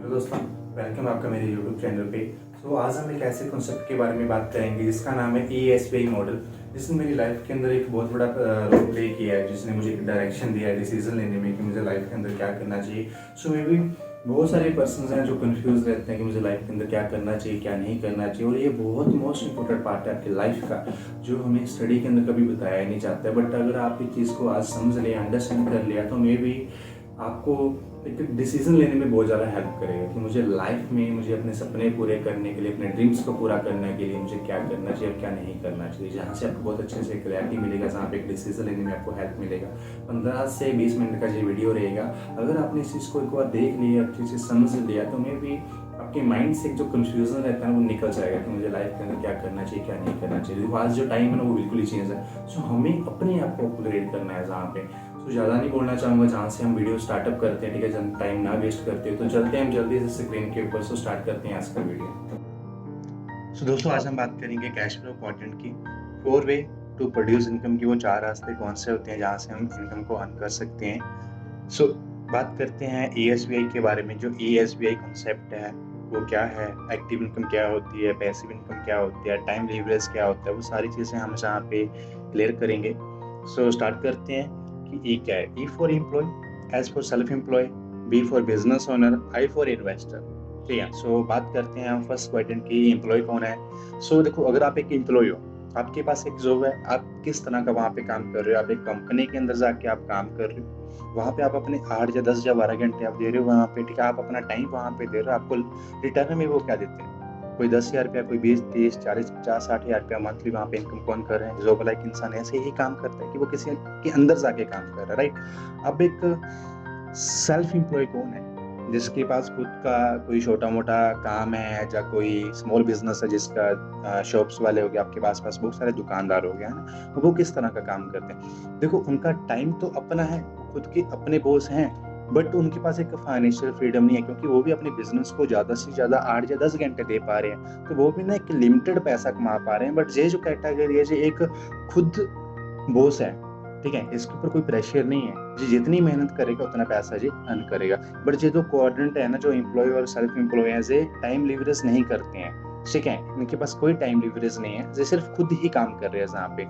Hello दोस्तों, welcome आपका मेरे यूट्यूब चैनल पे। आज हम एक ऐसे कॉन्सेप्ट के बारे में बात करेंगे जिसका नाम है ESBI मॉडल, जिसने मेरी लाइफ के अंदर एक बहुत बड़ा रोल प्ले किया है, जिसने मुझे एक डायरेक्शन दिया है डिसीजन लेने में कि मुझे लाइफ के अंदर क्या करना चाहिए। मे बी बहुत सारे पर्सन हैं जो कंफ्यूज रहते हैं कि मुझे लाइफ के अंदर क्या करना चाहिए, क्या नहीं करना चाहिए, और ये बहुत मोस्ट इंपॉर्टेंट पार्ट है आपकी लाइफ का, जो हमें स्टडी के अंदर कभी बताया ही नहीं जाता है। बट अगर आप इस चीज़ को आज समझ लिया, अंडरस्टैंड कर लिया, तो मे बी आपको एक डिसीजन लेने में बहुत ज़्यादा हेल्प करेगा कि मुझे लाइफ में मुझे अपने सपने पूरे करने के लिए, अपने ड्रीम्स को पूरा करने के लिए मुझे क्या करना चाहिए और क्या नहीं करना चाहिए। जहाँ से आपको बहुत अच्छे से क्लैरिटी मिलेगा, जहाँ पे एक डिसीजन लेने में आपको हेल्प मिलेगा। 15 से 20 मिनट का ये वीडियो रहेगा। अगर आपने इस चीज़ को एक बार देख लिया, अच्छे से समझ लिया, तो मे भी आपके माइंड से जो कंफ्यूजन रहता है वो निकल जाएगा कि मुझे लाइफ के अंदर क्या करना चाहिए, क्या नहीं करना चाहिए। आज जो टाइम है ना वो बिल्कुल ही चेंज है। हमें अपने आप को अपग्रेड करना है जहाँ पे। ज़्यादा नहीं बोलना चाहूँगा, जहाँ से हम वीडियो स्टार्टअप करते हैं, ठीक है, टाइम ना वेस्ट करते हो, तो चलते हैं हम जल्दी से स्क्रीन के ऊपर। स्टार्ट करते हैं आज का वीडियो। दोस्तों, आज हम बात करेंगे कैश फ्लो कंटेंट की। 4 वे टू प्रोड्यूस इनकम की। वो 4 रास्ते कौन से होते हैं जहाँ से हम इनकम को अर्न कर सकते हैं। बात करते हैं ESBI के बारे में। जो ESBI कॉन्सेप्ट है वो क्या है, एक्टिव इनकम क्या होती है, पैसिव इनकम क्या होती है, टाइम लीवरेज क्या होता है, वो सारी चीज़ें हम यहाँ पे क्लियर करेंगे। स्टार्ट करते हैं कि E क्या है। E for employ, S for self employ, B for business owner, I for investor. ठीक है। बात करते हैं हम फर्स्ट क्वेश्चन की, एम्प्लॉय कौन है। देखो, अगर आप एक एम्प्लॉय हो, आपके पास एक जॉब है, आप किस तरह का वहाँ पे काम कर रहे हो। आप एक कंपनी के अंदर जाके आप काम कर रहे हो, वहाँ पे आप अपने 8 या 10 या 12 घंटे आप दे रहे हो वहाँ पे, ठीक है, आप अपना टाइम वहाँ पे दे रहे हो। आपको रिटर्न में वो क्या देते हैं, कोई 10,000 रुपया, कोई 20, 30, 40, 50, 60,000 रुपया मंथली वहाँ पे इनकम कौन कर रहे हैं। जॉब लाइक इंसान ऐसे ही काम करता है कि वो किसी के अंदर जाके काम कर रहा है, राइट। अब एक सेल्फ एम्प्लॉय कौन है, जिसके पास खुद का कोई छोटा मोटा काम है, या कोई स्मॉल बिजनेस है, जिसका शॉप्स वाले हो गए, आपके पास बहुत सारे दुकानदार हो गए, है ना। वो किस तरह का काम करते हैं। देखो, उनका टाइम तो अपना है, खुद के अपने बॉस हैं, बट उनके पास एक फाइनेंशियल फ्रीडम नहीं है, क्योंकि वो भी अपने बिजनेस को ज़्यादा से ज़्यादा 8 या 10 घंटे दे पा रहे हैं, तो वो भी ना एक लिमिटेड पैसा कमा पा रहे हैं। बट ये जो कैटेगरी है, जो एक खुद बॉस है, ठीक है, इसके ऊपर कोई प्रेशर नहीं है, जी जितनी मेहनत करेगा उतना पैसा जी अर्न करेगा। बट ये जो क्वाड्रेंट है ना, जो एम्प्लॉय और सेल्फ एम्प्लॉय है, ये टाइम लीवरेज नहीं करते हैं, ठीक है, इनके पास कोई टाइम लीवरेज नहीं है, ये सिर्फ खुद ही काम कर रहे हैं यहाँ पे।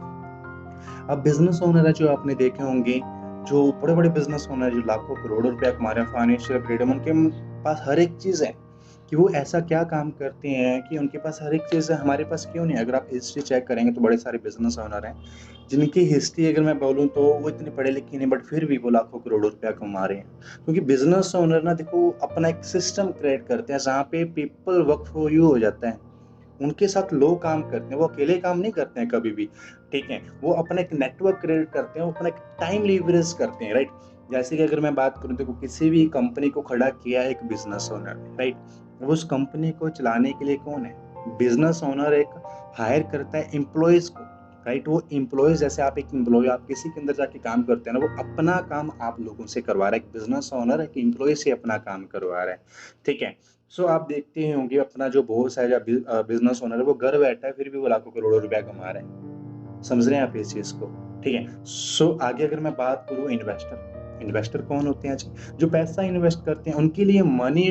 अब बिजनेस ओनर है, जो आपने देखे होंगे, जो बड़े बड़े बिजनेस ओनर जो लाखों करोड़ों रुपया कमा रहे हैं, फाइनेंशियल फ्रीडम, उनके पास हर एक चीज है, कि वो ऐसा क्या काम करते हैं कि उनके पास हर एक चीज है, हमारे पास क्यों नहीं। अगर आप हिस्ट्री चेक करेंगे तो बड़े सारे बिजनेस ओनर हैं जिनकी हिस्ट्री अगर मैं बोलूँ तो वो इतने पढ़े लिखे नहीं, बट फिर भी वो लाखों करोड़ों रुपया कमा रहे हैं। क्योंकि बिजनेस ओनर ना, देखो, अपना एक सिस्टम क्रिएट करते हैं जहाँ पे पीपल वर्क फॉर यू हो जाता है, उनके साथ लोग काम करते हैं, वो अकेले काम नहीं करते हैं कभी भी, ठीक है। वो अपना एक नेटवर्क क्रिएट करते हैं, वो अपना एक टाइम लीवरेज करते हैं, राइट। जैसे कि अगर मैं बात करूं, देखो, किसी भी कंपनी को खड़ा किया है एक बिजनेस ओनर, राइट। वो उस कंपनी को चलाने के लिए कौन है, बिजनेस ओनर एक हायर करता है एम्प्लॉयज को, राइट। वो एम्प्लॉयज, जैसे आप एक एम्प्लॉय, आप किसी के अंदर जाके काम करते हैं ना, वो अपना काम आप लोगों से करवा रहा है। एक बिजनेस ओनर एक एम्प्लॉय से अपना काम करवा रहा है, ठीक है। आप देखते ही होंगे, अपना जो बॉस है या बिजनेस ओनर है, वो घर बैठा है, फिर भी वो लाखों करोड़ों रुपया कमा रहा है। समझ रहे हैं आप इस चीज को, ठीक है। आगे अगर मैं बात करूं, इन्वेस्टर कौन होते हैं, जो पैसा इन्वेस्ट करते हैं, उनके लिए मनी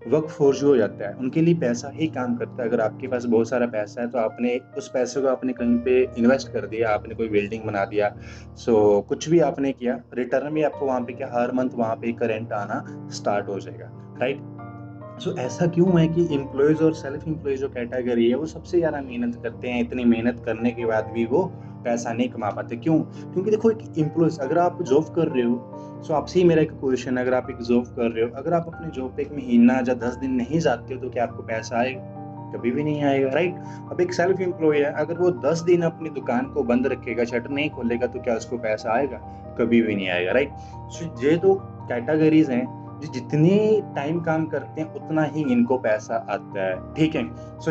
वर्क फोर्स हो जाता है, उनके लिए पैसा ही काम करता है। अगर आपके पास बहुत सारा पैसा है, तो आपने उस पैसे को आपने कहीं पे इन्वेस्ट कर दिया, आपने कोई बिल्डिंग बना दिया, कुछ भी आपने किया, रिटर्न में आपको वहां पे क्या, हर मंथ वहां पे करंट आना स्टार्ट हो जाएगा, राइट। ऐसा क्यों है कि एम्प्लॉयज और सेल्फ एम्प्लॉयज जो कैटेगरी है, वो सबसे ज्यादा मेहनत करते हैं, इतनी मेहनत करने के बाद भी वो पैसा नहीं कमा पाते। क्यों? क्योंकि देखो, एक एम्प्लॉयज, अगर आप जॉब कर रहे हो, आपसे ही मेरा एक क्वेश्चन है, अगर आप एक जॉब कर रहे हो, अगर आप अपने जॉब पे एक महीना या 10 दिन नहीं जाते हो, तो क्या आपको पैसा आएगा? कभी भी नहीं आएगा, राइट। अब एक सेल्फ एम्प्लॉय है, अगर वो 10 दिन अपनी दुकान को बंद रखेगा, शटर नहीं खोलेगा, तो क्या उसको पैसा आएगा? कभी भी नहीं आएगा, राइट। ये तो कैटेगरीज हैं, जितने टाइम काम करते हैं उतना ही इनको पैसा आता है, ठीक है।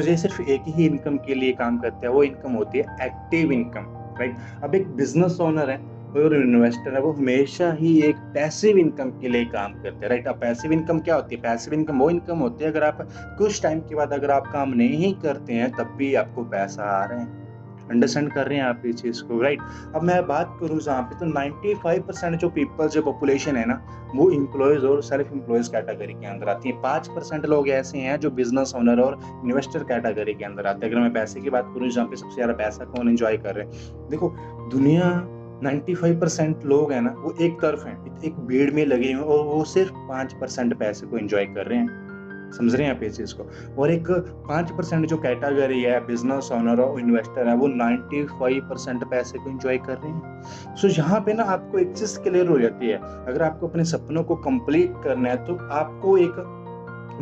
ये सिर्फ एक ही इनकम के लिए काम करते हैं, वो इनकम होती है एक्टिव इनकम, राइट। अब एक बिजनेस ओनर है और इन्वेस्टर है, वो हमेशा ही एक पैसिव इनकम के लिए काम करते हैं, राइट। अब पैसिव इनकम क्या होती है? पैसिव इनकम वो इनकम होती है, अगर आप कुछ टाइम के बाद अगर आप काम नहीं करते हैं, तब भी आपको पैसा आ रहे हैं, अंडरस्टैंड कर रहे हैं आप इस चीज़ को, राइट? अब मैं बात करूँ जहाँ पे, तो 95% जो पीपल, जो पॉपुलेशन है ना, वो एम्प्लॉयज़ और सेल्फ एम्प्लॉयज़ कैटेगरी के अंदर आती है। 5% लोग ऐसे हैं जो बिजनेस ओनर और इन्वेस्टर कैटेगरी के अंदर आते हैं। अगर मैं पैसे की बात करूँ, जहाँ पे सबसे ज़्यादा पैसा कौन एंजॉय कर रहे हैं, देखो दुनिया 95% लोग हैं ना, वो एक तरफ हैं, एक भीड़ में लगे हुए हैं, और वो सिर्फ 5% पैसे को एंजॉय कर रहे हैं। समझ रहे हैं आप इस चीज़ को? और एक 5% जो कैटेगरी है, बिजनेस ओनर और इन्वेस्टर है, वो 95% पैसे को एंजॉय कर रहे हैं। सो यहाँ पे ना आपको एक चीज़ क्लियर हो जाती है, अगर आपको अपने सपनों को कंप्लीट करना है तो आपको एक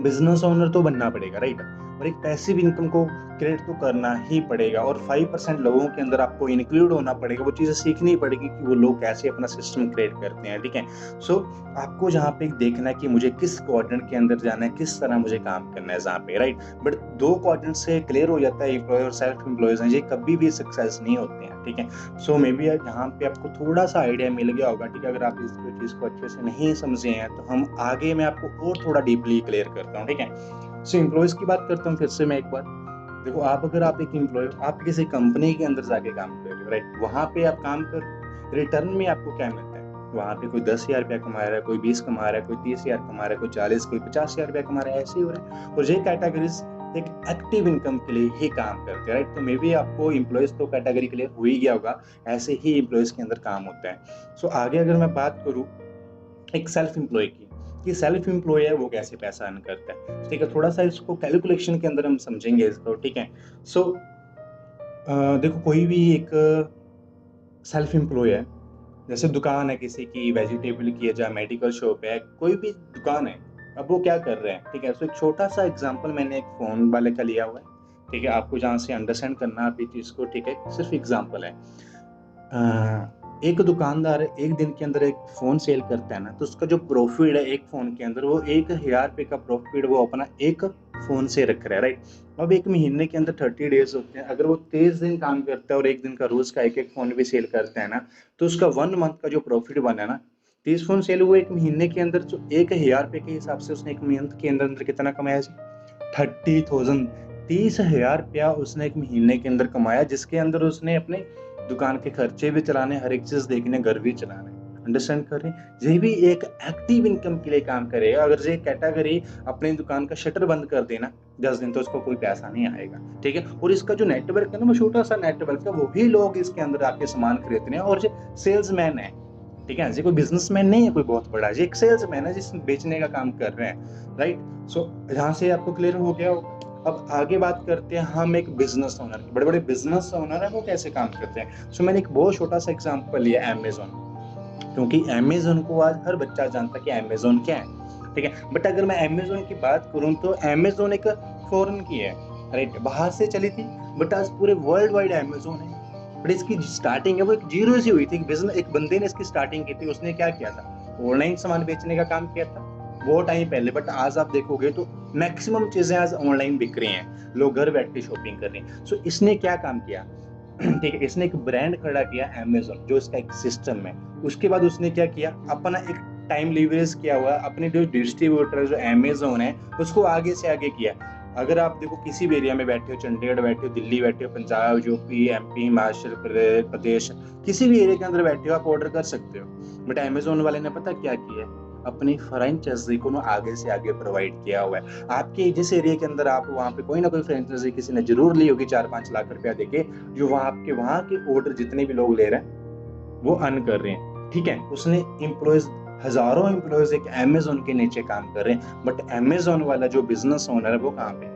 बिजनेस ओनर तो बनना पड़ेगा, राइट? और एक पैसिव इनकम को क्रिएट तो करना ही पड़ेगा, और 5% लोगों के अंदर आपको इंक्लूड होना पड़ेगा, वो चीज़ें सीखनी पड़ेगी कि वो लोग कैसे अपना सिस्टम क्रिएट करते हैं, ठीक है? सो आपको जहाँ पे देखना है कि मुझे किस क्वाड्रेंट के अंदर जाना है, किस तरह मुझे काम करना है जहाँ पे, राइट? बट 2 क्वाड्रेंट से क्लियर हो जाता है, एम्प्लॉय और सेल्फ एम्प्लॉयज हैं, ये कभी भी सक्सेस नहीं होते हैं, ठीक है? सो मे बी यहाँ पे आपको थोड़ा सा आइडिया मिल गया होगा, ठीक है? अगर आप इस चीज़ को अच्छे से नहीं समझे हैं तो हम आगे मैं आपको और थोड़ा डीपली क्लियर करता हूँ, ठीक है? सो एम्प्लॉयज की बात करता हूँ फिर से मैं एक बार। देखो, अगर आप एक एम्प्लॉय, आप किसी कंपनी के अंदर जाके काम कर रहे हो, राइट? वहाँ पे आप काम कर, रिटर्न में आपको क्या मिलता है? वहाँ पे कोई 10,000 रुपया कमा रहा है, कोई 20 कमा रहा है, कोई 30,000 कमा रहा है, कोई 40, कोई 50,000 रुपया कमा रहा है, ऐसे ही हो रहा है। और ये कैटेगरीज एक एक्टिव इनकम के लिए ही काम करते हैं, राइट? तो मे बी आपको एम्प्लॉयज तो कैटेगरी क्लियर हो ही गया होगा, ऐसे ही एम्प्लॉयज के अंदर काम होता है। सो आगे अगर मैं बात करूँ एक सेल्फ एम्प्लॉय की, कि सेल्फ एम्प्लॉय है वो कैसे पैसा अर्न करता है, ठीक है? थोड़ा सा इसको कैलकुलेशन के अंदर हम समझेंगे इसको, ठीक है? सो देखो, कोई भी एक सेल्फ एम्प्लॉय है, जैसे दुकान है किसी की, वेजिटेबल की है, जहाँ मेडिकल शॉप है, कोई भी दुकान है, अब वो क्या कर रहे हैं, ठीक है? सो एक छोटा सा एग्जांपल मैंने एक फ़ोन वाले का लिया हुआ है, ठीक है? आपको जहाँ से अंडरस्टैंड करना आप इस चीज़ को, ठीक है? सिर्फ एग्जांपल है। एक दुकानदार एक दिन के अंदर एक फ़ोन सेल करता है ना, तो उसका जो प्रॉफिट है एक फ़ोन के अंदर, वो 1,000 रुपये का प्रॉफिट वो अपना एक फ़ोन से रख रहा है, राइट? अब एक महीने के अंदर 30 डेज़ होते हैं, अगर वो 30 दिन काम करता है और एक दिन का रोज़ का एक-एक फ़ोन भी सेल करता है ना, तो उसका 1 मंथ का जो प्रॉफिट बना ना, 30 फ़ोन सेल हुए एक महीने के अंदर, तो 1,000 रुपये के हिसाब से उसने एक मंथ के अंदर कितना कमाया जी? 30,000, 30,000 रुपया उसने एक महीने के अंदर कमाया, जिसके अंदर उसने अपने दुकान के खर्चे भी चलाने, हर एक चीज़ देखने, घर भी चलाना है। अंडरस्टैंड कर रहे हैं? ये भी एक एक्टिव इनकम के लिए काम करेगा। अगर ये कैटेगरी अपनी दुकान का शटर बंद कर देना 10 दिन, तो उसको कोई पैसा नहीं आएगा, ठीक है? और इसका जो नेटवर्क है ना, वो छोटा-सा नेटवर्क है, वही लोग इसके अंदर आके सामान खरीदते हैं। और जो सेल्समैन है, ठीक है? ये कोई बिज़नेसमैन नहीं है कोई बहुत बड़ा, ये एक सेल्समैन है जिस बेचने का काम कर रहे हैं, राइट? सो यहाँ से आपको क्लियर हो गया होगा। अब आगे बात करते हैं हम एक बिज़नेस ओनर की। बड़े-बड़े बिज़नेस ओनर हैं, वो कैसे काम करते हैं? सो मैंने एक बहुत छोटा-सा एग्ज़ाम्पल लिया अमेज़न, क्योंकि अमेज़न को आज हर बच्चा जानता है कि अमेज़न क्या है, ठीक है? बट अगर मैं अमेज़न की बात करूँ तो अमेज़न एक फ़ॉरेन की है, राइट? बाहर से चली थी, बट आज पूरे वर्ल्ड वाइड अमेज़न है। बट इसकी स्टार्टिंग है वो एक ज़ीरो से हुई थी। एक बंदे ने इसकी स्टार्टिंग की थी, उसने क्या किया था? ऑनलाइन सामान बेचने का काम किया था, बहुत टाइम पहले। बट आज आप देखोगे तो मैक्सिमम चीज़ें आज ऑनलाइन बिक रही हैं, लोग घर बैठ के शॉपिंग कर रहे हैं। सो इसने क्या काम किया? ठीक है, इसने एक ब्रांड खड़ा किया अमेज़न, जो इसका एक सिस्टम है। उसके बाद उसने क्या किया? अपना एक टाइम लीवरेज किया हुआ है, अपने जो डिस्ट्रीब्यूटर जो अमेज़न है, उसको आगे से आगे किया। अगर आप देखो किसी भी एरिया में बैठे हो, चंडीगढ़ बैठे हो, दिल्ली बैठे हो, पंजाब, यूपी, एमपी, हिमाचल प्रदेश, किसी भी एरिया के अंदर बैठे हो, आप ऑर्डर कर सकते हो। बट अमेज़न वाले ने पता क्या किया है? अपनी फ्रेंचाइजी को ना आगे से आगे प्रोवाइड किया हुआ है। आपके जिस एरिया के अंदर आप, वहाँ पे कोई ना कोई फ्रेंचाइजी किसी ने जरूर ली होगी 4-5 लाख रुपया देके, जो वहाँ के ऑर्डर जितने भी लोग ले रहे हैं वो अर्न कर रहे हैं, ठीक है? उसने एम्प्लॉयज, हजारों एम्प्लॉयज एक अमेज़न के नीचे काम कर रहे हैं। बट अमेज़न वाला जो बिजनेस ओनर है वो कहाँ पे?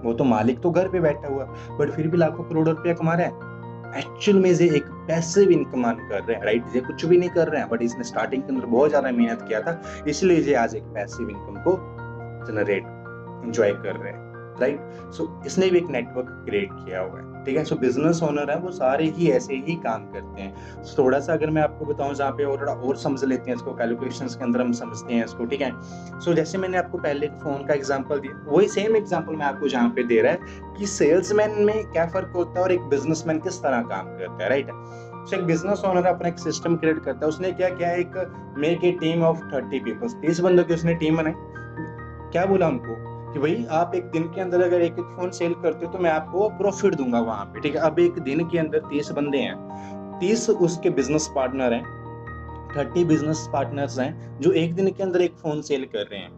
वो तो मालिक तो घर पे बैठा हुआ, बट फिर भी लाखों करोड़ों रुपया कमा रहा है। एक्चुअल में ये एक पैसिव इनकम अर्न कर रहे हैं, राइट? ये कुछ भी नहीं कर रहे हैं, बट इसने स्टार्टिंग के अंदर बहुत ज्यादा मेहनत किया था, इसलिए ये आज एक पैसिव इनकम को जनरेट, एंजॉय कर रहे हैं, राइट? सो इसने भी एक नेटवर्क क्रिएट किया हुआ है, ठीक है? सो बिजनेस ओनर है वो सारे ही ऐसे ही काम करते हैं। थोड़ा सा अगर मैं आपको बताऊं, जहाँ पे और थोड़ा और समझ लेते हैं इसको, कैलकुलेशंस के अंदर हम समझते हैं इसको, ठीक है? सो जैसे मैंने आपको पहले फोन का एग्जांपल दिया, वही सेम एग्जांपल मैं आपको जहाँ पे दे रहा है कि सेल्समैन में क्या फर्क होता है और एक बिजनेसमैन किस तरह काम करता है, राइट? सो एक बिजनेस ओनर अपना एक सिस्टम क्रिएट करता है। उसने क्या किया? एक make a team of 30 peoples, 30 बंदों की उसने टीम बनाई। क्या बोला उनको कि भाई आप एक दिन के अंदर अगर एक एक फोन सेल करते हो तो मैं आपको प्रॉफिट दूंगा वहां पे, ठीक है। अब एक दिन के अंदर 30 बंदे हैं, 30 उसके बिजनेस पार्टनर हैं, 30 बिजनेस पार्टनर्स हैं जो एक दिन के अंदर एक फोन सेल कर रहे हैं,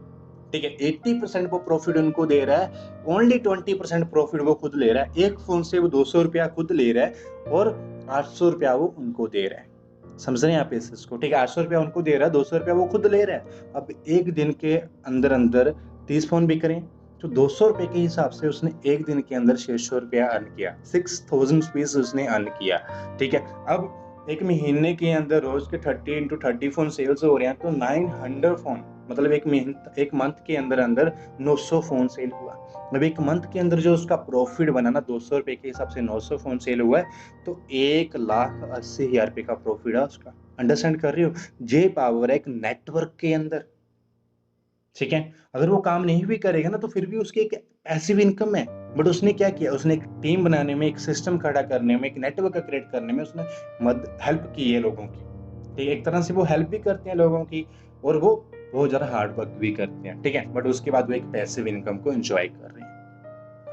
ठीक है। 80% वो प्रॉफिट उनको दे रहा है, ओनली 20% प्रॉफिट वो खुद ले रहा है। एक फोन से वो 200 रुपया खुद ले रहा है और 800 रुपया वो उनको दे रहा है। समझ रहे हैं आप इस चीज को, ठीक है। 800 रुपया उनको दे रहा है, 200 रुपया वो खुद ले रहा है। अब एक दिन के अंदर अंदर 30 फोन बिक रहे हैं, तो 200 रुपए के हिसाब से उसने एक दिन के अंदर 600 रुपया अर्न किया, 6000 रुपीज उसने अर्न किया, ठीक है। अब एक महीने के अंदर रोज के 30 into 30 फोन सेल्स हो रहे हैं, तो 900 फोन, मतलब एक मंथ के अंदर अंदर 900 फोन सेल हुआ। मतलब एक मंथ के अंदर जो उसका प्रॉफिट बना ना, 200 रुपए के हिसाब से 900 फोन सेल हुआ है, तो 1,80,000 रुपए का प्रॉफिट है उसका। अंडरस्टैंड कर रहे हो? जे पावर है एक नेटवर्क के अंदर, ठीक है। अगर वो काम नहीं भी करेगा ना, तो फिर भी उसकी एक पैसिव इनकम है। बट उसने क्या किया, उसने एक टीम बनाने में, एक सिस्टम खड़ा करने में, एक नेटवर्क क्रिएट करने में उसने हेल्प की है लोगों की, ठीक है। एक तरह से वो हेल्प भी करते हैं लोगों की, और वो बहुत ज्यादा हार्ड वर्क भी करते हैं, ठीक है। बट उसके बाद वो एक पैसिव इनकम को एंजॉय कर रहे हैं।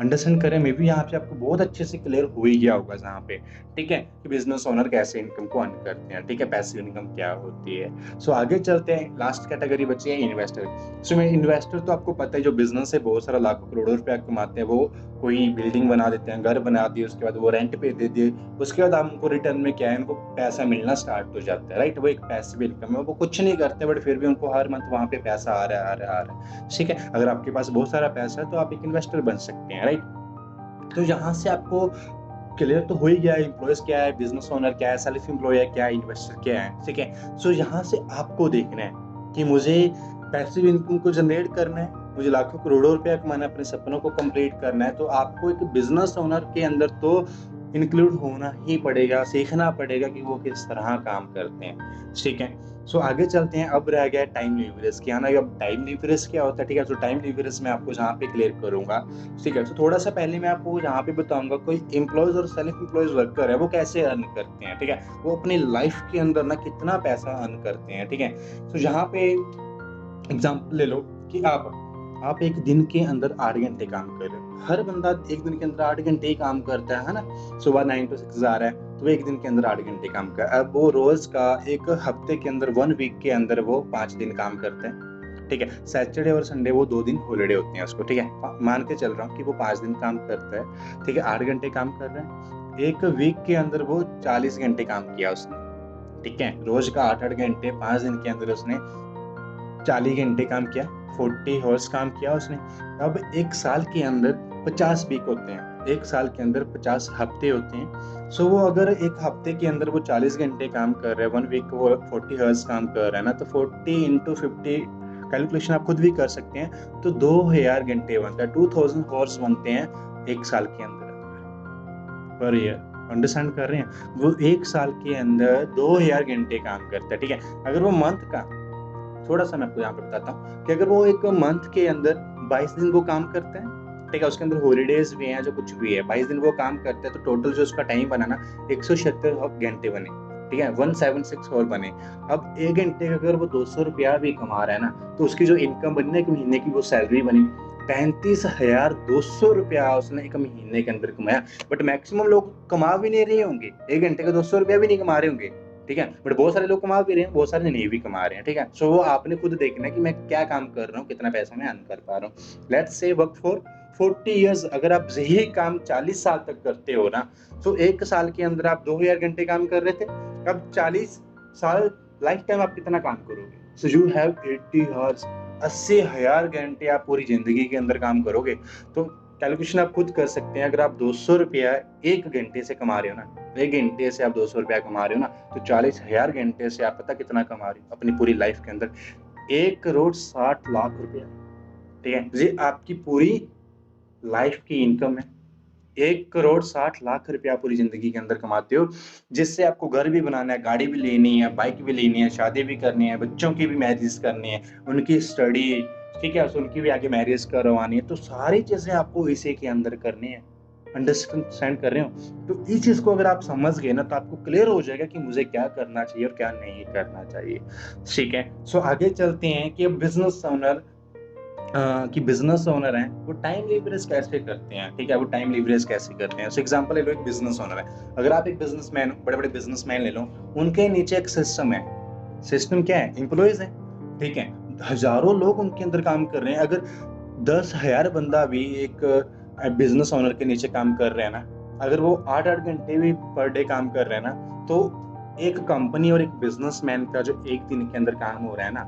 अंडरस्टैंड करें, मे बी यहाँ पे आपको बहुत अच्छे से क्लियर हो ही गया होगा जहाँ पे, ठीक है, कि बिजनेस ओनर कैसे इनकम को अर्न करते हैं, ठीक है, पैसिव इनकम क्या होती है। सो आगे चलते हैं, लास्ट कैटेगरी बची है इन्वेस्टर। सो में इन्वेस्टर तो आपको पता है, जो बिजनेस से बहुत सारा लाखों करोड़ों रुपया कमाते हैं, वो कोई बिल्डिंग बना देते हैं, घर बना दिए, उसके बाद वो रेंट पे दे दिए, उसके बाद उनको रिटर्न में क्या है, उनको पैसा मिलना स्टार्ट हो जाता है, राइट। वो एक पैसिव इनकम है, वो कुछ नहीं करते बट फिर भी उनको हर मंथ वहां पे पैसा आ रहा है, आ रहा है, आ रहा है, ठीक है। अगर आपके पास बहुत सारा पैसा है तो आप एक इन्वेस्टर बन सकते हैं, राइट। तो यहाँ से आपको क्लियर तो हो ही गया, एम्प्लॉयज क्या है, बिजनेस ओनर क्या है, सेल्फ एम्प्लॉय है क्या है, इन्वेस्टर क्या है, ठीक है। सो यहाँ से आपको देखना है कि मुझे पैसिव इनकम को जनरेट करना है, मुझे लाखों करोड़ों रुपया कमाना है, अपने सपनों को कंप्लीट करना है, तो आपको एक बिजनेस ओनर के अंदर तो इंक्लूड होना ही पड़ेगा, सीखना पड़ेगा कि वो किस तरह काम करते हैं, ठीक है। सो आगे चलते हैं, अब रह गया टाइम लीवरेज की, है ना। अब टाइम लीवरेज क्या होता है, ठीक है। तो टाइम लीवरेज मैं आपको जहाँ पे क्लियर करूंगा, ठीक है। तो थोड़ा सा पहले मैं आपको यहाँ पे बताऊंगा, कोई एम्प्लॉयज और सेल्फ एम्प्लॉयज वर्कर है वो कैसे अर्न करते हैं, ठीक है। वो अपनी लाइफ के अंदर ना कितना पैसा अर्न करते हैं, ठीक है। तो यहाँ पे एग्जाम्पल ले लो कि आप एक दिन के अंदर 8 घंटे काम कर रहे हो। हर बंदा एक दिन के अंदर 8 घंटे ही काम करता है ना। सुबह 9 to 6 जा रहा है, तो एक दिन के अंदर 8 घंटे काम कर, अब वो रोज का एक हफ्ते के अंदर 1 वीक के अंदर वो 5 दिन काम करते हैं, ठीक है। सैटरडे और संडे वो 2 दिन हॉलीडे होते हैं उसको, ठीक है। मान के चल रहा हूँ कि वो 5 दिन काम करता है, ठीक है। 8 घंटे काम कर रहे हैं, एक वीक के अंदर वो 40 घंटे काम किया उसने, ठीक है। रोज का 8-8 घंटे, 5 दिन के अंदर उसने 40 घंटे काम किया, 40 हॉर्स काम किया उसने। अब एक साल के अंदर 50 वीक होते हैं, एक साल के अंदर 50 हफ्ते होते हैं। सो वो अगर एक हफ्ते के अंदर वो 40 घंटे काम कर रहे हैं, 1 वीक वो 40 हॉर्स काम कर रहा है ना, तो 40 into 50 कैलकुलेशन आप खुद भी कर सकते हैं, तो 2000 घंटे बनता है, 2000 हॉर्स बनते हैं एक साल के अंदर पर ईयर। अंडरस्टैंड कर रहे हैं? वो एक साल के अंदर 2000 घंटे काम करता है, ठीक है। अगर वो मंथ का, थोड़ा सा मैं आपको यहाँ पे बताता हूँ कि अगर वो एक मंथ के अंदर 22 दिन वो काम करते हैं, ठीक है, उसके अंदर हॉलीडेज भी हैं, जो कुछ भी है, 22 दिन वो काम करते हैं, तो टोटल जो उसका टाइम बना ना 176 घंटे बने, ठीक है, 176 और बने। अब एक घंटे का अगर वो 200 रुपया भी कमा रहा है ना, तो उसकी जो इनकम बनी ना एक महीने की, वो सैलरी बनी 35,200 रुपया उसने एक महीने के अंदर कमाया। बट मैक्सिमम लोग कमा भी नहीं रहे होंगे, एक घंटे का 200 रुपया भी नहीं कमा रहे होंगे, ठीक है। बट बहुत सारे लोग कमा भी रहे हैं, बहुत सारे नहीं भी कमा रहे हैं, ठीक है। सो वो आपने खुद देखना है कि मैं क्या काम कर रहा हूँ, कितना पैसा मैं अर्न कर पा रहा हूँ। Let's say work for 40 years, अगर आप यही काम 40 साल तक करते हो ना, तो एक साल के अंदर आप 2000 घंटे काम कर रहे थे, अब 40 साल लाइफ टाइम आप कितना काम करोगे? सो यू हैव 80 आवर्स, 80,000 घंटे आप पूरी जिंदगी के अंदर काम करोगे। तो कैलकुलेशन आप खुद कर सकते हैं, अगर आप 200 रुपया एक घंटे से कमा रहे हो ना, एक घंटे से आप 200 रुपया कमा रहे हो ना, तो 40,000 घंटे से आप पता कितना कमा रहे हो अपनी पूरी लाइफ के अंदर? 1,60,00,000 रुपया, ठीक है। ये आपकी पूरी लाइफ की इनकम है। 1,60,00,000 रुपया पूरी जिंदगी के अंदर कमाते हो, जिससे आपको घर भी बनाना है, गाड़ी भी लेनी है, बाइक भी लेनी है, शादी भी करनी है, बच्चों की भी मैरिज करनी है, उनकी स्टडी, ठीक है, उनकी भी आगे मैरिज करवानी है, तो सारी चीजें आपको इसी के अंदर करनी है। अंडरस्टैंड कर रहे हो? तो इस चीज को अगर आप समझ गए ना, तो आपको क्लियर हो जाएगा कि मुझे क्या करना चाहिए और क्या नहीं करना चाहिए, ठीक है। सो आगे चलते हैं कि बिजनेस ओनर कि बिजनेस ओनर हैं वो टाइम लीवरेज कैसे करते हैं, ठीक है, वो टाइम लीवरेज कैसे करते हैं। सो एग्जांपल ले लो, एक बिजनेस ओनर है, अगर आप एक बिजनेसमैन हो, बड़े बड़े बिजनेसमैन ले लो, उनके नीचे एक सिस्टम है। सिस्टम क्या है? एम्प्लॉयज है, ठीक है, हजारों लोग उनके अंदर काम कर रहे हैं। अगर 10,000 बंदा भी एक बिजनेस ओनर के नीचे काम कर रहे हैं ना, अगर वो 8-8 घंटे भी पर डे काम कर रहे हैं ना, तो एक कंपनी और एक बिजनेसमैन का जो एक दिन के अंदर काम हो रहा है ना,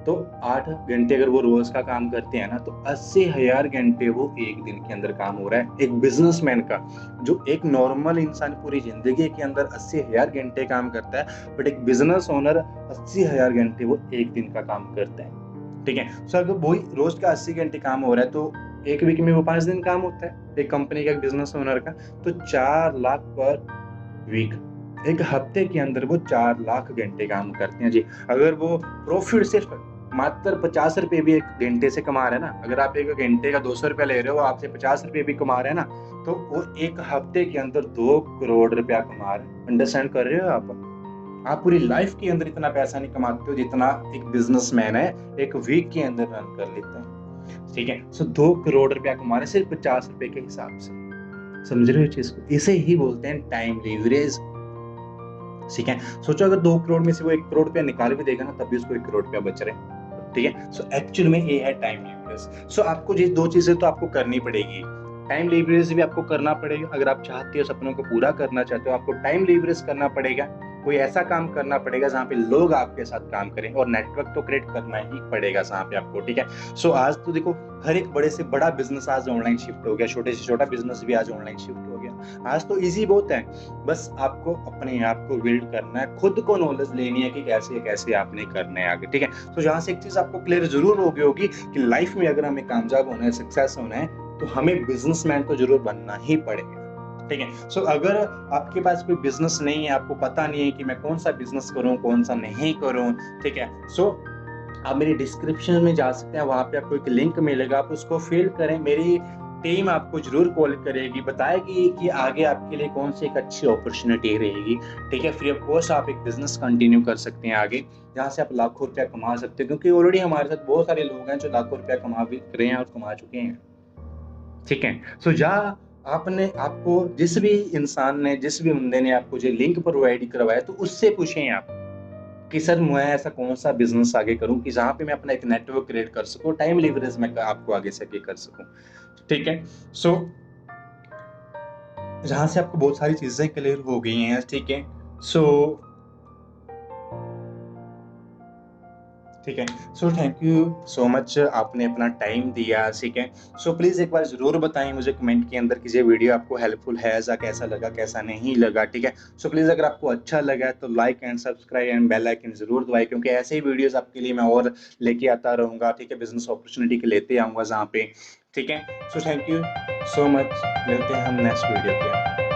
तो 8 घंटे अगर वो रोज का काम करते हैं ना, तो 80,000 घंटे वो एक दिन के अंदर काम हो रहा है एक बिजनेसमैन का। जो एक नॉर्मल इंसान पूरी जिंदगी के अंदर 80,000 घंटे काम करता है, बट एक बिजनेस ओनर 80,000 घंटे वो एक दिन का काम करता है, ठीक है। सो अगर वही रोज का 80 घंटे काम हो रहा है, तो एक वीक में वो 5 दिन काम होता है एक कंपनी का, एक बिजनेस ओनर का, तो 4 लाख पर वीक। एक हफ्ते के अंदर वो 4 लाख घंटे काम करते हैं जी। अगर वो प्रॉफिट सिर्फ मात्र 50 रुपए भी एक घंटे से कमा रहे हैं ना, अगर आप एक घंटे का 200 रुपया ले रहे हो, आपसे 50 रुपए भी कमा रहे हैं ना, तो वो एक हफ्ते के अंदर 2 करोड़ रुपया कमा रहे हैं। अंडरस्टैंड कर रहे हो आप पूरी लाइफ के अंदर इतना पैसा नहीं कमाते हो जितना एक बिजनेसमैन है एक वीक के अंदर रन कर लेता है, ठीक है। सो 2 करोड़ रुपया कमा रहे हैं सिर्फ 50 रुपए के हिसाब से। समझ रहे हो चीज को? इसे ही बोलते हैं टाइम लीवरेज, ठीक है। सोचो अगर 2 करोड़ में से वो 1 करोड़ रुपया निकाल भी देगा ना, तब भी उसको 1 करोड़ रुपया बच रहे हैं, ठीक है। सो एक्चुअल में ये है टाइम लीवरेज। सो आपको ये 2 चीजें तो आपको करनी पड़ेगी। टाइम लीवरेज भी आपको करना पड़ेगा, अगर आप चाहते हो सपनों को पूरा करना चाहते हो, आपको टाइम लीवरेज करना पड़ेगा। कोई ऐसा काम करना पड़ेगा जहाँ पे लोग आपके साथ काम करें, और नेटवर्क तो क्रिएट करना ही पड़ेगा जहाँ पे आपको, ठीक है। सो आज तो देखो, हर एक बड़े से बड़ा बिजनेस आज ऑनलाइन शिफ्ट हो गया, छोटे से छोटा बिजनेस भी आज ऑनलाइन शिफ्ट हो गया। आज तो इजी बहुत है, बस आपको अपने आप को बिल्ड करना है, खुद को नॉलेज लेनी है कि कैसे कैसे आपने करना है आगे, ठीक है। तो जहाँ से एक चीज आपको क्लियर जरूर हो गई होगी कि लाइफ में अगर हमें कामयाब होना है, सक्सेस होना है, तो हमें बिजनेसमैन तो जरूर बनना ही पड़ेगा, ठीक है। सो अगर आपके पास कोई बिजनेस नहीं है, आपको पता नहीं है कि मैं कौन सा बिजनेस करूं कौन सा नहीं करूं, ठीक है, सो आप मेरी डिस्क्रिप्शन में जा सकते हैं, वहां पे आपको एक लिंक मिलेगा, आप उसको फिल करें। मेरी टीम आपको जरूर कॉल करेगी, बताएगी कि आगे आपके लिए कौन सी एक अच्छी अपॉर्चुनिटी रहेगी, ठीक है। फ्री ऑफ कॉस्ट आप एक बिजनेस कंटिन्यू कर सकते हैं आगे, जहाँ से आप लाखों रुपया कमा सकते हैं, क्योंकि ऑलरेडी हमारे साथ बहुत सारे लोग हैं जो लाखों रुपया कमा भी रहे हैं और कमा चुके हैं, ठीक है। सो जहाँ आपने आपको जिस भी इंसान ने, जिस भी बंदे ने आपको जो लिंक प्रोवाइड करवाया, तो उससे पूछें आप कि सर मैं ऐसा कौन सा बिजनेस आगे करूं कि जहां पे मैं अपना एक नेटवर्क क्रिएट कर सकूं, टाइम लीवरेज में आपको आगे से आगे कर सकूं, ठीक है। सो जहां से आपको बहुत सारी चीजें क्लियर हो गई हैं, ठीक है। सो ठीक है। So thank you so much, आपने अपना टाइम दिया, ठीक है। सो प्लीज एक बार जरूर बताएं मुझे कमेंट के अंदर कि ये वीडियो आपको हेल्पफुल है या कैसा लगा, कैसा नहीं लगा, ठीक है। सो प्लीज अगर आपको अच्छा लगा तो like and subscribe and bell icon जरूर दबाएं, क्योंकि ऐसे ही वीडियोस आपके लिए मैं और लेके आता रहूंगा, ठीक है, बिजनेस अपॉर्चुनिटी के लेते आऊंगा जहाँ पे, ठीक है। So thank you so much, मिलते हैं हम नेक्स्ट वीडियो पे।